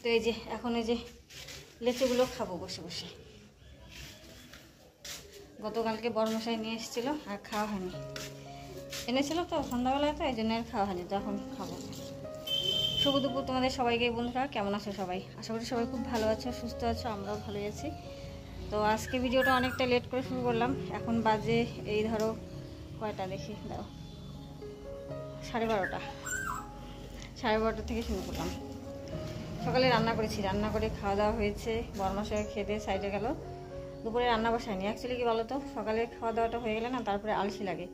তো এই যে এখন এই যে লেচুগুলো খাবো বসে বসে। গতকালকে বড়মশাই নিয়ে এসেছিলো আর খাওয়া হয়নি, এনেছিল তো সন্ধ্যাবেলায়, তো এই জন্য আর খাওয়া হয়নি, তো এখন খাবো। শুভ দুপুর তোমাদের সবাইকে বন্ধুরা, কেমন আছো সবাই? আশা করি সবাই খুব ভালো আছো, সুস্থ আছো, আমরাও ভালোই আছি। তো আজকে ভিডিওটা অনেকটা লেট করে শুরু করলাম। এখন বাজে এই ধরো কয়টা দেখি দাও, 12:30। 12:30 থেকে শুরু করলাম। সকালে রান্না করেছি, রান্না করে খাওয়া দাওয়া হয়েছে। বড়মশাই খেতে সাইডে গেল। দুপুরে রান্না বসায়নি। অ্যাকচুয়ালি কি বলো তো, সকালে খাওয়া দাওয়াটা হয়ে গেলে না, তারপরে আলসি লাগে,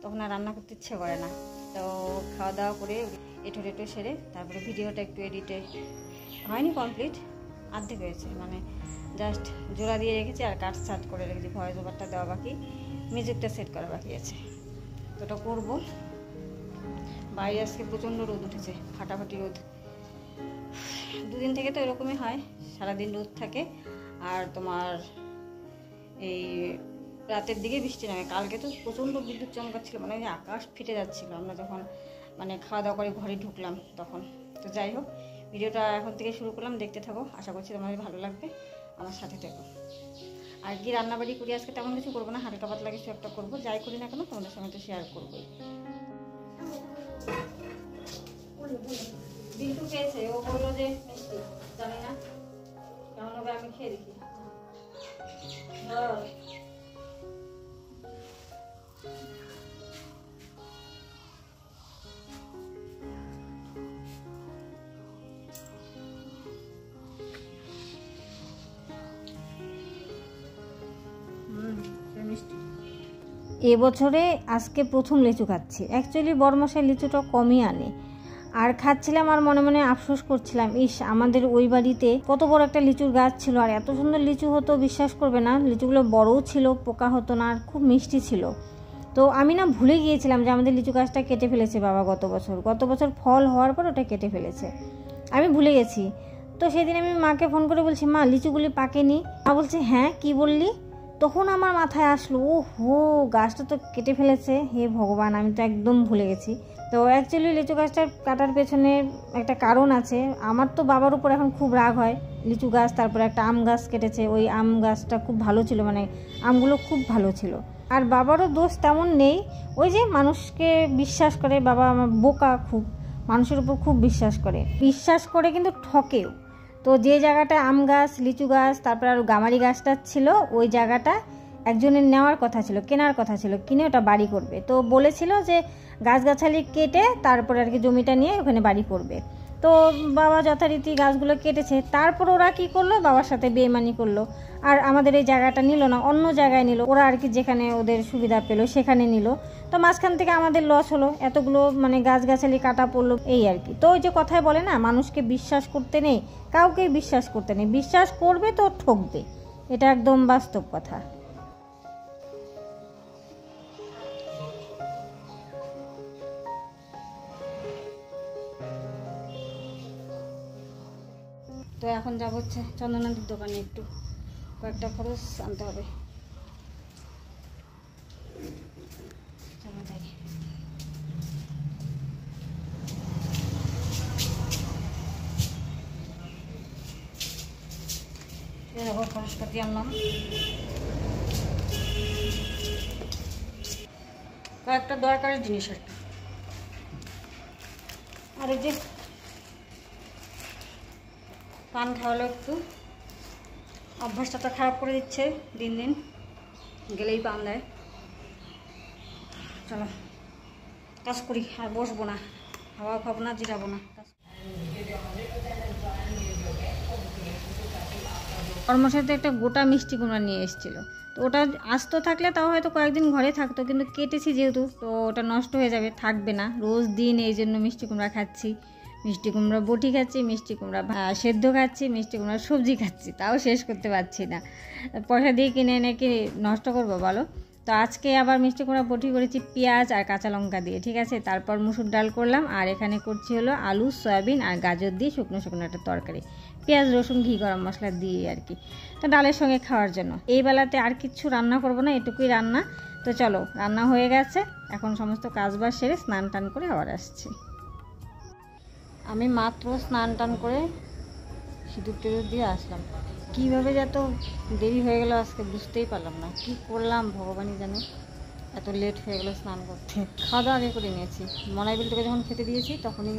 তখন আর রান্না করতে ইচ্ছে করে না। তো খাওয়া দাওয়া করে এঁটো সেরে তারপরে ভিডিওটা একটু এডিটে হয়নি, কমপ্লিট অর্ধেক হয়েছে, মানে জাস্ট জোড়া দিয়ে রেখেছি আর কাট সাট করে রেখেছি। ভয়েস ওভারটা দেওয়া বাকি, মিউজিকটা সেট করা বাকি আছে, তো ওটা করবো। বাইরে আজকে প্রচণ্ড রোদ উঠেছে, ফাটাফাটি রোদ। দুদিন থেকে তো এরকমই হয়, সারাদিন রোদ থাকে আর তোমার এই রাতের দিকে বৃষ্টি নামে। কালকে তো প্রচণ্ড বিদ্যুৎ চমকাচ্ছিল, মানে আকাশ ফেটে যাচ্ছিলো আমরা যখন মানে খাওয়া দাওয়া করে ঘরে ঢুকলাম তখন। তো যাই হোক, ভিডিওটা এখন থেকে শুরু করলাম, দেখতে থাকো, আশা করছি তোমাদের ভালো লাগবে, আমার সাথে থেকো। আর কি রান্নাবাড়ি করি আজকে তেমন কিছু করবো না, হালকা পাতলা কিছু একটা করবো, যাই করি না কেন তোমাদের সঙ্গে তো শেয়ার করবোই। বিল্টু খেয়েছে, ও বললো যে মিষ্টি, জানি না কেমন হবে, আমি খেয়ে দেখি। এবছরে আজকে প্রথম লিচু খাচ্ছি। অ্যাকচুয়ালি বড়মশাই লিচুটা কমই আনে, আর খাচ্ছিলাম আর মনে মনে আফসোস করছিলাম, ইস আমাদের ওই বাড়িতে কত বড় একটা লিচুর গাছ ছিল, আর এত সুন্দর লিচু হতো, বিশ্বাস করবে না, লিচুগুলো বড়ও ছিল, পোকা হতো না, আর খুব মিষ্টি ছিল। তো আমি না ভুলে গিয়েছিলাম যে আমাদের লিচু গাছটা কেটে ফেলেছে বাবা গত বছর ফল হওয়ার পর ওটা কেটে ফেলেছে, আমি ভুলে গেছি। তো সেদিন আমি মাকে ফোন করে বলছি, মা লিচুগুলি পাকেনি? মা বলছে হ্যাঁ, কি বললি? তখন আমার মাথায় আসলো, ও হো, গাছটা তো কেটে ফেলেছে, হে ভগবান, আমি তো একদম ভুলে গেছি। তো অ্যাকচুয়ালি লিচু গাছটা কাটার পেছনে একটা কারণ আছে। আমার তো বাবার উপর এখন খুব রাগ হয়, লিচু গাছ, তারপরে একটা আম গাছ কেটেছে, ওই আম গাছটা খুব ভালো ছিল, মানে আমগুলো খুব ভালো ছিল। আর বাবারও দোষ তেমন নেই, ওই যে মানুষকে বিশ্বাস করে, বাবা আমার বোকা খুব, মানুষের উপর খুব বিশ্বাস করে কিন্তু ঠকেও। তো যে জায়গাটা আম গাছ, লিচু গাছ, তারপর আর গামারি গাছটা ছিল, ওই জায়গাটা একজনের নেওয়ার কথা ছিল, কেনার কথা ছিল, কিনে ওটা বাড়ি করবে। তো বলেছিল যে গাছগাছালি কেটে তারপরে আর কি জমিটা নিয়ে ওখানে বাড়ি করবে। তো বাবা যথারীতি গাছগুলো কেটেছে, তারপর ওরা কি করলো, বাবার সাথে বেইমানি করলো, আর আমাদের এই জায়গাটা নিল না, অন্য জায়গায় নিল, ওরা আর কি যেখানে ওদের সুবিধা পেলো সেখানে নিল। তো মাঝখান থেকে আমাদের লস হলো, এতগুলো মানে গাছগাছালি কাটা পড়লো, এই আর কি। তো ওই যে কথায় বলে না, মানুষকে বিশ্বাস করতে নেই, কাউকে বিশ্বাস করতে নেই, বিশ্বাস করবে তো ঠকবে, এটা একদম বাস্তব কথা। তো এখন যাবো হচ্ছে চন্দনাদির দোকানে, একটু কয়েকটা খরচ আনতে হবে। দেখো খরচপাতি আনলাম, কয়েকটা দরকারি জিনিস আর কি। আর এই যে পান খাওয়ালো, একটু অভ্যাসটা তো খারাপ করে দিচ্ছে দিন দিন, গেলেই পান দেয়। চলো কাজ করি, আর বসবো না, হাওয়া খাবো না, জিরাবো না। কর্মসাথে একটা গোটা মিষ্টি কুমড়া নিয়ে এসেছিলো, তো ওটা আস্ত থাকলে তাও হয়তো কয়েকদিন ঘরে থাকতো, কিন্তু কেটেছি যেহেতু, তো ওটা নষ্ট হয়ে যাবে, থাকবে না। রোজ দিন এই জন্য মিষ্টি কুমড়া খাচ্ছি, মিষ্টি কুমড়া বটি খাচ্ছি, মিষ্টি কুমড়া সেদ্ধ খাচ্ছি, মিষ্টি কুমড়া সবজি খাচ্ছি, তাও শেষ করতে পারছি না। পয়সা দিয়ে কিনে এনে কি নষ্ট করবো বলো? তো আজকে আবার মিষ্টি কুমড়া বটি করেছি পেঁয়াজ আর কাঁচা লঙ্কা দিয়ে, ঠিক আছে। তারপর মুসুর ডাল করলাম, আর এখানে করছি হলো আলু, সয়াবিন আর গাজর দিয়ে শুকনো শুকনো একটা তরকারি, পেঁয়াজ রসুন ঘি গরম মশলা দিয়ে আর কি, তো ডালের সঙ্গে খাওয়ার জন্য। এই বেলাতে আর কিচ্ছু রান্না করব না, এটুকুই রান্না। তো চলো, রান্না হয়ে গেছে, এখন সমস্ত কাজবাজ সেরে স্নান টান করে আবার আসছি। আমি মাত্র স্নান টান করে সিঁদুর টিঁদুর দিয়ে আসলাম। কীভাবে যে এত দেরি হয়ে গেল আজকে বুঝতেই পারলাম না, কি করলাম ভগবানই জানে, এত লেট হয়ে গেলো স্নান করতে। খাওয়া দাওয়া আগে করে নিয়েছি, মনাইবিলটাকে যখন খেতে দিয়েছি তখনই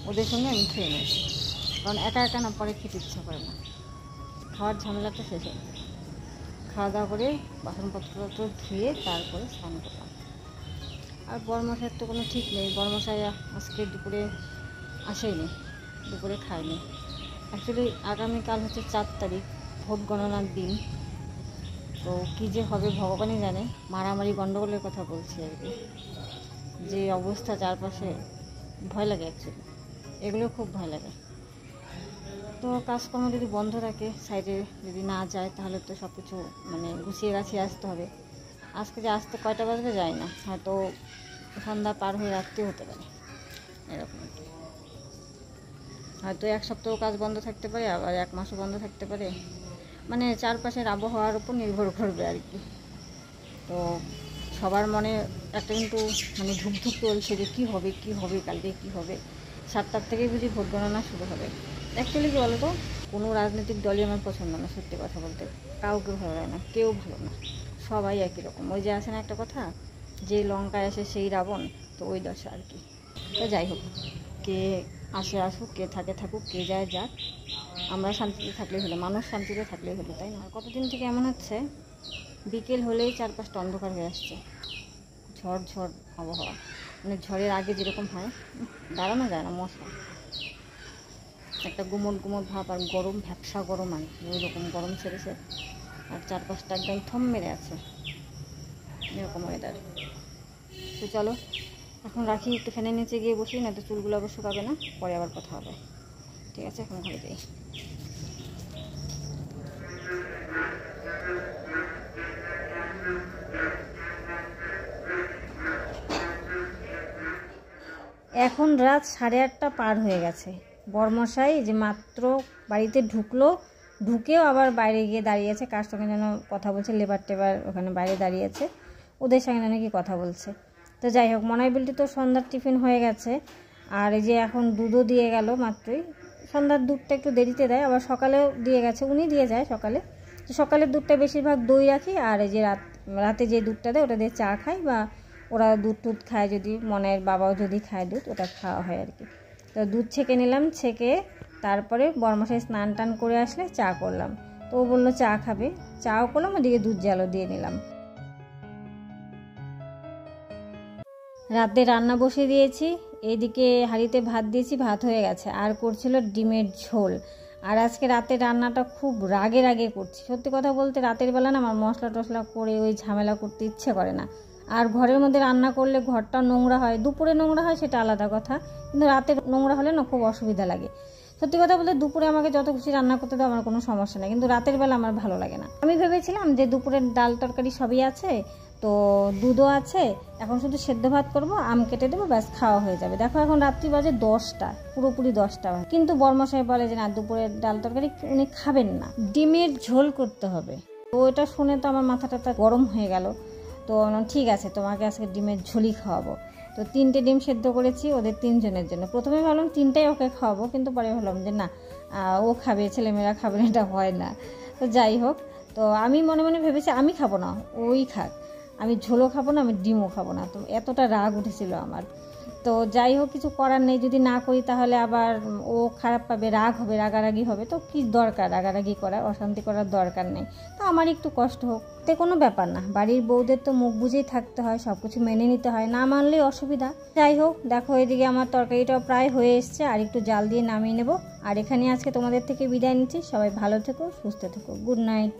ওদের সঙ্গে আমি খেয়ে নিয়েছি, কারণ একা একা না পরে খেতে ইচ্ছা করে না, খাওয়ার ঝামেলাটা শেষ হয়। খাওয়া দাওয়া করে বাসনপত্র ধুয়ে তারপরে স্নান করলাম। আর বড়মশাইয়ের তো কোনো ঠিক নেই, বড়মশাই আজকে দুপুরে আসেইনি, দুপুরে খায়নি। অ্যাকচুয়ালি আগামীকাল হচ্ছে 4 তারিখ, ভোট গণনার দিন। তো কী যে হবে ভগবানই জানে, মারামারি গণ্ডগোলের কথা বলছি আর কি। যে অবস্থা চারপাশে, ভয় লাগে অ্যাকচুয়ালি, এগুলো খুব ভয় লাগে। তো কাজকর্ম যদি বন্ধ থাকে, সাইডে যদি না যায়, তাহলে তো সব কিছু মানে গুছিয়ে গাছিয়ে আসতে হবে। আজকে যে আসতে কয়টা বাজবে যায় না, হয়তো সন্ধ্যা পার হয়ে রাত্রি হতে পারে, এরকম। হয়তো 1 সপ্তাহ কাজ বন্ধ থাকতে পারে, আবার 1 মাসও বন্ধ থাকতে পারে, মানে চারপাশের আবহাওয়ার উপর নির্ভর করবে আর কি। তো সবার মনে একটা কিন্তু মানে ধুকধুক চলছে যে কী হবে কী হবে, কালকে কী হবে। 7টার থেকেই বুঝি ভোট গণনা শুরু হবে। অ্যাকচুয়ালি কী বলো তো, কোনো রাজনৈতিক দলই আমার পছন্দ না, সত্যি কথা বলতে। কাউকে ভালো লাগে না, কেউ ভালো না, সবাই একই রকম। ওই যে আসে না একটা কথা, যে লঙ্কায় আসে সেই রাবণ, তো ওই দশা আর কি। তো যাই হোক, কে আসে আসুক, কে থাকে থাকুক, কে যায় যাক, আমরা শান্তিতে থাকলেই হলো, মানুষ শান্তিতে থাকলেই হলো, তাই না? কতদিন থেকে এমন হচ্ছে, বিকেল হলেই চারপাশটা অন্ধকার হয়ে আসছে, ঝড় ঝড় আবহাওয়া, মানে ঝড়ের আগে যেরকম হয়, দাঁড়ানো যায় না, মশা একটা গুমট গুমট ভাব, আর গরম, ভ্যাপসা গরম আর কি, ওই রকম গরম ছেড়েছে, আর চারপাশটা একদম থম মেরে আছে, এরকম ওয়েদার। তো চলো এখন রাখি, একটু ফ্যানের নিচে গিয়ে বসি, না তো চুলগুলো আবার শুকাবে না, পরে আবার কথা হবে। ঠিক আছে, এখন ঘরে যাই। এখন রাত 8:30 পার হয়ে গেছে। বরমশাই যে মাত্র বাড়িতে ঢুকলো, ঢুকেও আবার বাইরে গিয়ে দাঁড়িয়েছে, কার সঙ্গে যেন কথা বলছে, লেবার টেবার ওখানে বাইরে দাঁড়িয়েছে, ওদের সঙ্গে যেন কি কথা বলছে। তো যাই হোক, মনাইবিলটি তো সন্ধ্যার টিফিন হয়ে গেছে, আর এই যে এখন দুধও দিয়ে গেল মাত্রই। সন্ধ্যার দুধটা একটু দেরিতে দেয়, আবার সকালেও দিয়ে গেছে, উনি দিয়ে যায় সকালে। তো সকালের দুধটা বেশিরভাগ দই রাখি, আর এই যে রাতে যে দুধটা দেয় ওটা দিয়ে চা খাই, বা ওরা দুধ টুধ খায়, যদি মনের বাবাও যদি খায় দুধ, ওটা খাওয়া হয় আর কি। তো দুধ ছেঁকে নিলাম, ছেঁকে তারপরে বরমশাই স্নান টান করে আসলে চা করলাম। তো ও বললো চা খাবে, চাও করলাম, ওদিকে দুধ জালও দিয়ে নিলাম। রাতে রান্না বসিয়ে দিয়েছি, এইদিকে হাঁড়িতে ভাত দিয়েছি, ভাত হয়ে গেছে, আর করছিল ডিমের ঝোল। আর আজকে রাতে রান্নাটা খুব রাগে রাগে করছি, সত্যি কথা বলতে রাতের বেলা না আমার মশলা টশলা করে ওই ঝামেলা করতে ইচ্ছে করে না। আর ঘরের মধ্যে রান্না করলে ঘরটা নোংরা হয়, দুপুরে নোংরা হয় সেটা আলাদা কথা, কিন্তু রাতে নোংরা হলে না খুব অসুবিধা লাগে। সত্যি কথা বলতে দুপুরে আমাকে যত খুশি রান্না করতে দাও, আমার কোনো সমস্যা নেই, কিন্তু রাতের বেলা আমার ভালো লাগে না। আমি ভেবেছিলাম যে দুপুরের ডাল তরকারি সবই আছে, তো দুধও আছে, এখন শুধু সেদ্ধ ভাত করব, আম কেটে দেবো, ব্যাস খাওয়া হয়ে যাবে। দেখো এখন রাত্রি বাজে 10টা, পুরোপুরি 10টা, কিন্তু বরমশাই বলে যে না, দুপুরের ডাল তরকারি উনি খাবেন না, ডিমের ঝোল করতে হবে। তো এটা শুনে তো আমার মাথাটা গরম হয়ে গেল। তো ঠিক আছে, তোমাকে আজকে ডিমের ঝোলই খাওয়াবো। তো 3টে ডিম সেদ্ধ করেছি ওদের 3 জনের জন্য। প্রথমে ভাবলাম 3টাই ওকে খাওয়াবো, কিন্তু পরে ভাবলাম যে না, ও খাবে, ছেলেমেয়েরা খাবে না, এটা হয় না। তো যাই হোক, তো আমি মনে মনে ভেবেছি আমি খাবো না, ওই খাক, আমি ঝোলও খাবো না, আমি ডিমও খাবো না। তো এতটা রাগ উঠেছিল আমার। তো যাই হোক, কিছু করার নেই, যদি না করি তাহলে আবার ও খারাপ পাবে, রাগ হবে, রাগারাগি হবে। তো কি দরকার রাগারাগি করার, অশান্তি করার দরকার নেই। তো আমার একটু কষ্ট হোক, তে কোনো ব্যাপার না, বাড়ির বউদের তো মুখ বুঝেই থাকতে হয়, সব কিছু মেনে নিতে হয়, না মানলেই অসুবিধা। যাই হোক, দেখো এদিকে আমার তরকারিটাও প্রায় হয়ে এসছে, আর একটু জাল দিয়ে নামিয়ে নেব। আর এখানে আজকে তোমাদের থেকে বিদায় নিচ্ছি, সবাই ভালো থেকো, সুস্থ থেকো, গুড নাইট।